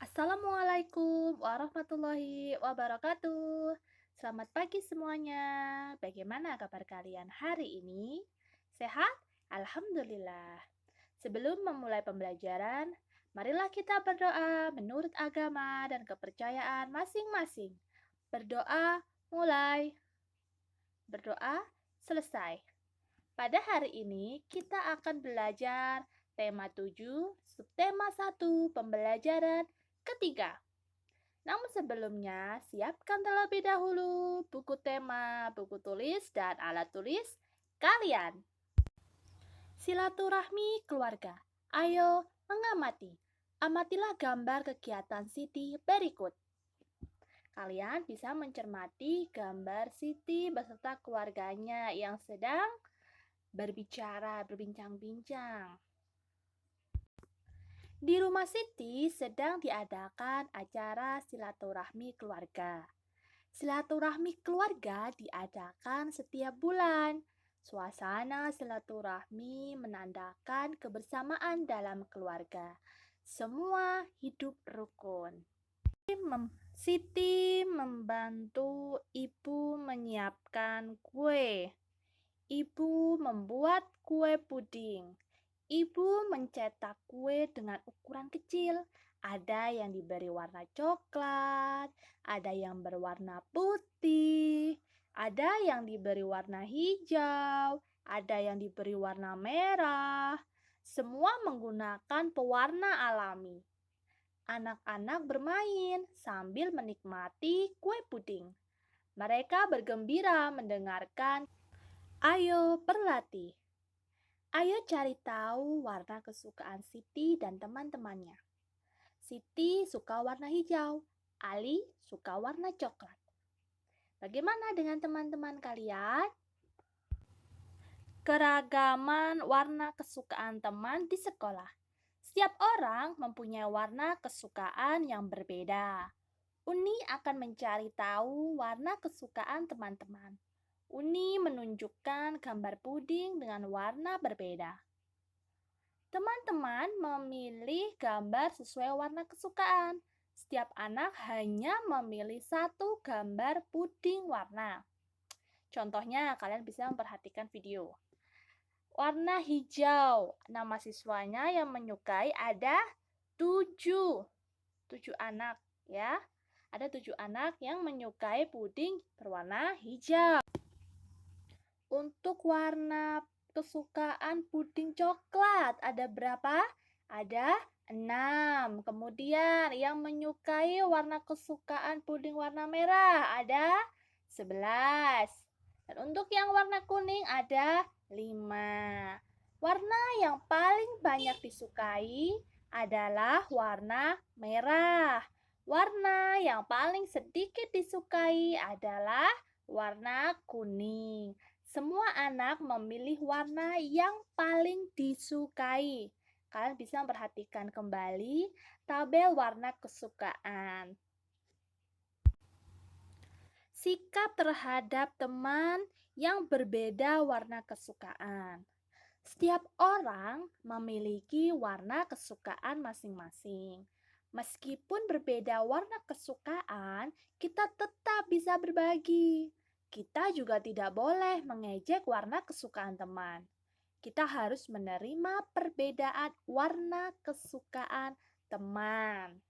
Assalamualaikum warahmatullahi wabarakatuh. Selamat pagi semuanya. Bagaimana kabar kalian hari ini? Sehat? Alhamdulillah. Sebelum memulai pembelajaran, marilah kita berdoa menurut agama dan kepercayaan masing-masing. Berdoa mulai, berdoa selesai. Pada hari ini kita akan belajar tema 7, subtema 1, pembelajaran ketiga. Namun sebelumnya, siapkan terlebih dahulu buku tema, buku tulis, dan alat tulis kalian. Silaturahmi keluarga. Ayo mengamati. Amatilah gambar kegiatan Siti berikut. Kalian bisa mencermati gambar Siti beserta keluarganya yang sedang berbincang-bincang. Di rumah Siti sedang diadakan acara silaturahmi keluarga. Silaturahmi keluarga diadakan setiap bulan. Suasana silaturahmi menandakan kebersamaan dalam keluarga. Semua hidup rukun. Siti membantu ibu menyiapkan kue. Ibu membuat kue puding. Ibu mencetak kue dengan ukuran kecil. Ada yang diberi warna coklat, ada yang berwarna putih, ada yang diberi warna hijau, ada yang diberi warna merah. Semua menggunakan pewarna alami. Anak-anak bermain sambil menikmati kue puding. Mereka bergembira mendengarkan. Ayo berlatih. Ayo cari tahu warna kesukaan Siti dan teman-temannya. Siti suka warna hijau, Ali suka warna coklat. Bagaimana dengan teman-teman kalian? Keragaman warna kesukaan teman di sekolah. Setiap orang mempunyai warna kesukaan yang berbeda. Uni akan mencari tahu warna kesukaan teman-teman. Uni menunjukkan gambar puding dengan warna berbeda. Teman-teman memilih gambar sesuai warna kesukaan. Setiap anak hanya memilih satu gambar puding warna. Contohnya, kalian bisa memperhatikan video. Warna hijau, nama siswanya yang menyukai ada 7 anak ya. Ada 7 anak yang menyukai puding berwarna hijau. Untuk warna kesukaan puding coklat ada berapa? Ada 6. Kemudian yang menyukai warna kesukaan puding warna merah ada 11. Dan untuk yang warna kuning ada 5. Warna yang paling banyak disukai adalah warna merah. Warna yang paling sedikit disukai adalah warna kuning. Semua anak memilih warna yang paling disukai. Kalian bisa memperhatikan kembali tabel warna kesukaan. Sikap terhadap teman yang berbeda warna kesukaan. Setiap orang memiliki warna kesukaan masing-masing. Meskipun berbeda warna kesukaan, kita tetap bisa berbagi. Kita juga tidak boleh mengejek warna kesukaan teman. Kita harus menerima perbedaan warna kesukaan teman.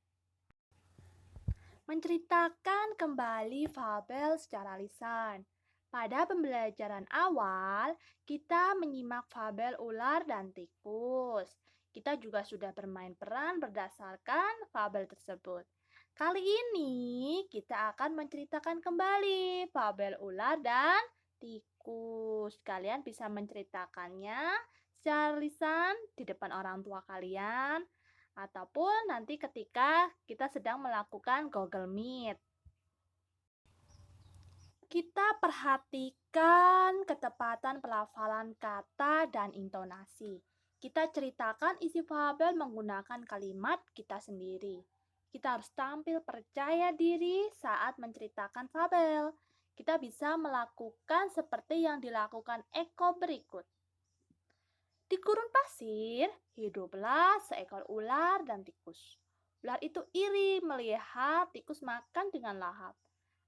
Menceritakan kembali fabel secara lisan. Pada pembelajaran awal, kita menyimak fabel ular dan tikus. Kita juga sudah bermain peran berdasarkan fabel tersebut. Kali ini kita akan menceritakan kembali fabel ular dan tikus. Kalian bisa menceritakannya secara lisan di depan orang tua kalian ataupun nanti ketika kita sedang melakukan Google Meet. Kita perhatikan ketepatan pelafalan kata dan intonasi. Kita ceritakan isi fabel menggunakan kalimat kita sendiri. Kita harus tampil percaya diri saat menceritakan fabel. Kita bisa melakukan seperti yang dilakukan Eko berikut. Di gurun pasir, hiduplah seekor ular dan tikus. Ular itu iri melihat tikus makan dengan lahap.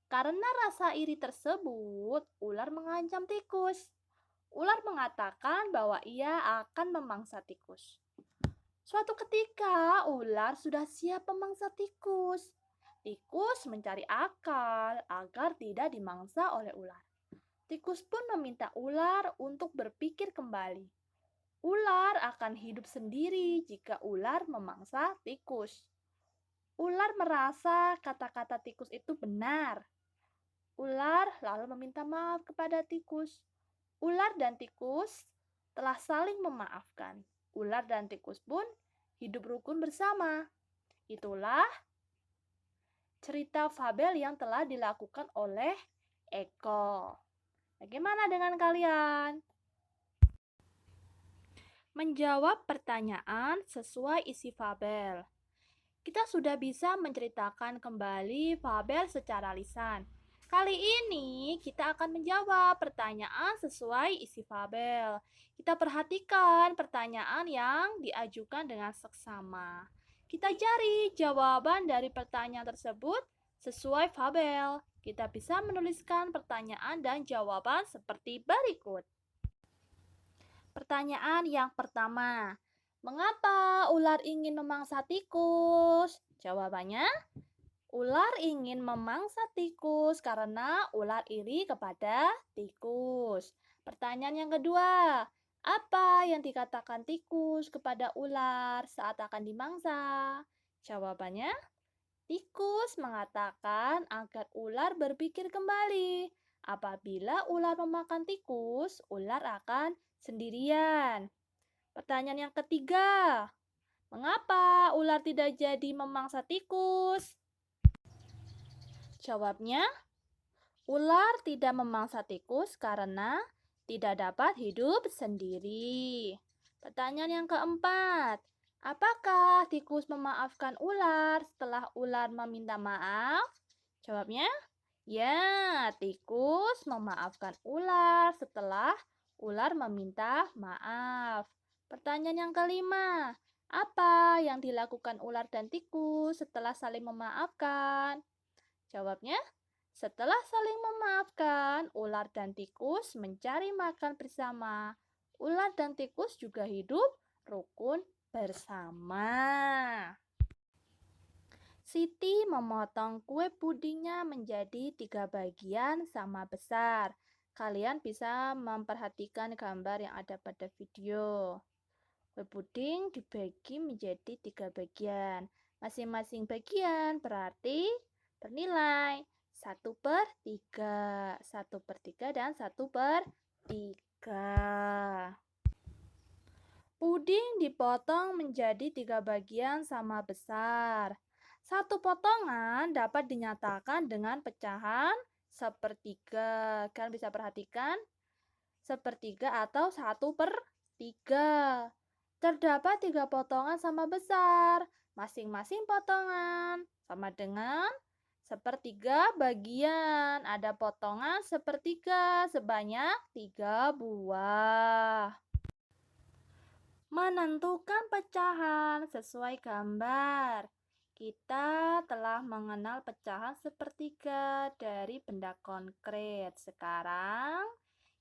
Karena rasa iri tersebut, ular mengancam tikus. Ular mengatakan bahwa ia akan memangsa tikus. Suatu ketika, ular sudah siap memangsa tikus. Tikus mencari akal agar tidak dimangsa oleh ular. Tikus pun meminta ular untuk berpikir kembali. Ular akan hidup sendiri jika ular memangsa tikus. Ular merasa kata-kata tikus itu benar. Ular lalu meminta maaf kepada tikus. Ular dan tikus telah saling memaafkan. Ular dan tikus pun hidup rukun bersama. Itulah cerita fabel yang telah dilakukan oleh Eko. Bagaimana dengan kalian? Menjawab pertanyaan sesuai isi fabel. Kita sudah bisa menceritakan kembali fabel secara lisan. Kali ini kita akan menjawab pertanyaan sesuai isi fabel. Kita perhatikan pertanyaan yang diajukan dengan seksama. Kita cari jawaban dari pertanyaan tersebut sesuai fabel. Kita bisa menuliskan pertanyaan dan jawaban seperti berikut. Pertanyaan yang pertama, mengapa ular ingin memangsa tikus? Jawabannya, ular ingin memangsa tikus karena ular iri kepada tikus. Pertanyaan yang kedua, apa yang dikatakan tikus kepada ular saat akan dimangsa? Jawabannya, tikus mengatakan agar ular berpikir kembali. Apabila ular memakan tikus, ular akan sendirian. Pertanyaan yang ketiga, mengapa ular tidak jadi memangsa tikus? Jawabnya, ular tidak memangsa tikus karena tidak dapat hidup sendiri. Pertanyaan yang keempat, apakah tikus memaafkan ular setelah ular meminta maaf? Jawabnya, ya, tikus memaafkan ular setelah ular meminta maaf. Pertanyaan yang kelima, apa yang dilakukan ular dan tikus setelah saling memaafkan? Jawabnya, setelah saling memaafkan, ular dan tikus mencari makan bersama. Ular dan tikus juga hidup rukun bersama. Siti memotong kue pudingnya menjadi 3 bagian sama besar. Kalian bisa memperhatikan gambar yang ada pada video. Kue puding dibagi menjadi 3 bagian. Masing-masing bagian berarti bernilai 1/3, 1/3 dan 1/3. Puding dipotong menjadi 3 bagian sama besar. Satu potongan dapat dinyatakan dengan pecahan sepertiga. Kalian bisa perhatikan sepertiga atau 1/3. Terdapat 3 potongan sama besar. Masing-masing potongan sama dengan sepertiga bagian. Ada potongan sepertiga sebanyak 3 buah. Menentukan pecahan sesuai gambar. Kita telah mengenal pecahan sepertiga dari benda konkret. Sekarang,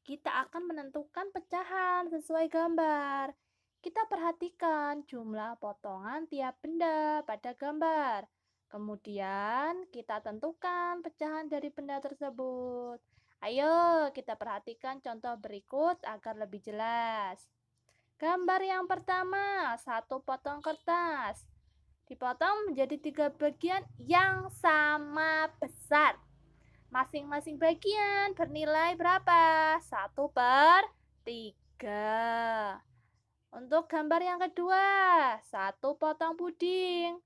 kita akan menentukan pecahan sesuai gambar. Kita perhatikan jumlah potongan tiap benda pada gambar. Kemudian, kita tentukan pecahan dari benda tersebut. Ayo, kita perhatikan contoh berikut agar lebih jelas. Gambar yang pertama, satu potong kertas. Dipotong menjadi 3 bagian yang sama besar. Masing-masing bagian bernilai berapa? 1/3. Untuk gambar yang kedua, satu potong puding.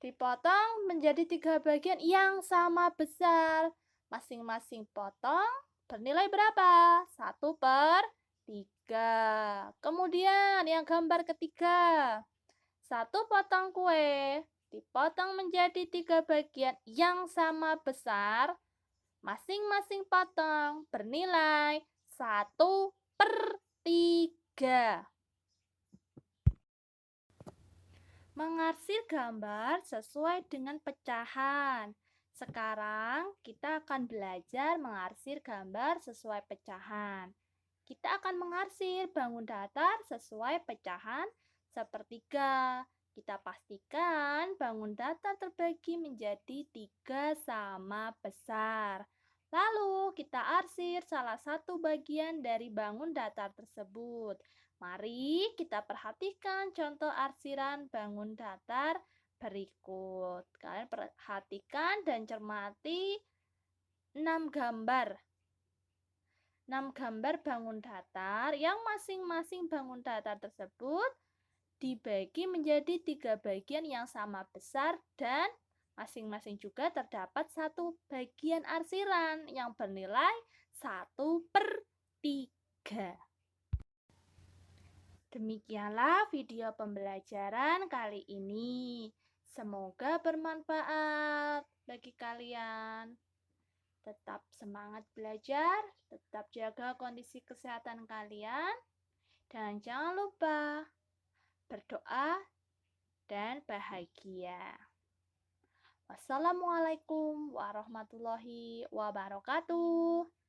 Dipotong menjadi 3 bagian yang sama besar. Masing-masing potong bernilai berapa? 1/3. Kemudian yang gambar ketiga, satu potong kue dipotong menjadi 3 bagian yang sama besar. Masing-masing potong bernilai 1/3. Mengarsir gambar sesuai dengan pecahan. Sekarang kita akan belajar mengarsir gambar sesuai pecahan. Kita akan mengarsir bangun datar sesuai pecahan sepertiga. Kita pastikan bangun datar terbagi menjadi 3 sama besar. Lalu kita arsir salah satu bagian dari bangun datar tersebut. Mari kita perhatikan contoh arsiran bangun datar berikut. Kalian perhatikan dan cermati 6 gambar. 6 gambar bangun datar yang masing-masing bangun datar tersebut dibagi menjadi 3 bagian yang sama besar dan masing-masing juga terdapat satu bagian arsiran yang bernilai 1/3. Demikianlah video pembelajaran kali ini. Semoga bermanfaat bagi kalian. Tetap semangat belajar, tetap jaga kondisi kesehatan kalian, dan jangan lupa berdoa dan bahagia. Wassalamualaikum warahmatullahi wabarakatuh.